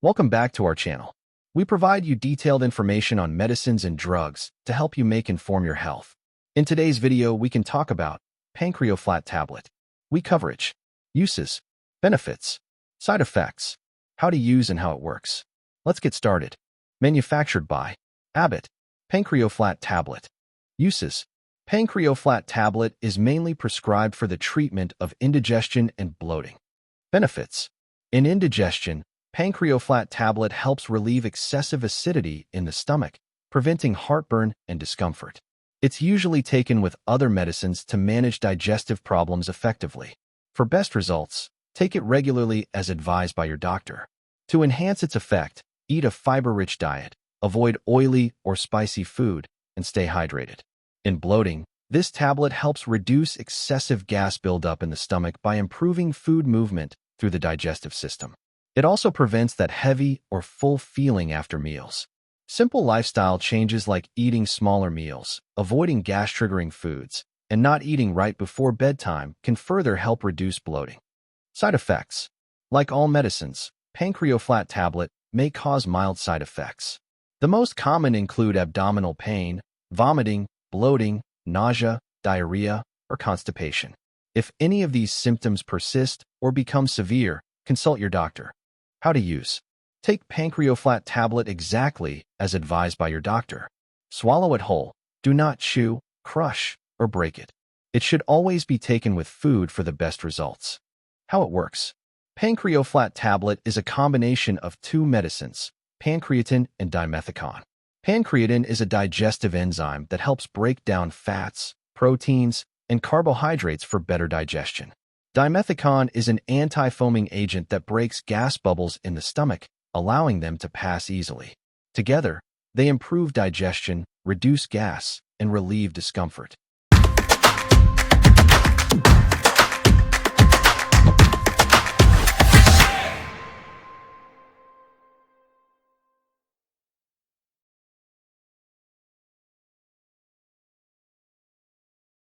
Welcome back to our channel. We provide you detailed information on medicines and drugs to help you inform your health. In today's video, we can talk about Pankreoflat Tablet. We coverage, uses, benefits, side effects, how to use and how it works. Let's get started. Manufactured by Abbott. Pankreoflat Tablet. Uses. Pankreoflat Tablet is mainly prescribed for the treatment of indigestion and bloating. Benefits. In indigestion, Pankreoflat Tablet helps relieve excessive acidity in the stomach, preventing heartburn and discomfort. It's usually taken with other medicines to manage digestive problems effectively. For best results, take it regularly as advised by your doctor. To enhance its effect, eat a fiber-rich diet, avoid oily or spicy food, and stay hydrated. In bloating, this tablet helps reduce excessive gas buildup in the stomach by improving food movement through the digestive system. It also prevents that heavy or full feeling after meals. Simple lifestyle changes like eating smaller meals, avoiding gas-triggering foods, and not eating right before bedtime can further help reduce bloating. Side effects. Like all medicines, Pankreoflat Tablet may cause mild side effects. The most common include abdominal pain, vomiting, bloating, nausea, diarrhea, or constipation. If any of these symptoms persist or become severe, consult your doctor. How to use. Take Pankreoflat Tablet exactly as advised by your doctor. Swallow it whole. Do not chew, crush, or break it. It should always be taken with food for the best results. How it works. Pankreoflat Tablet is a combination of two medicines, pancreatin and dimethicone. Pancreatin is a digestive enzyme that helps break down fats, proteins, and carbohydrates for better digestion. Dimethicone is an anti-foaming agent that breaks gas bubbles in the stomach, allowing them to pass easily. Together, they improve digestion, reduce gas, and relieve discomfort.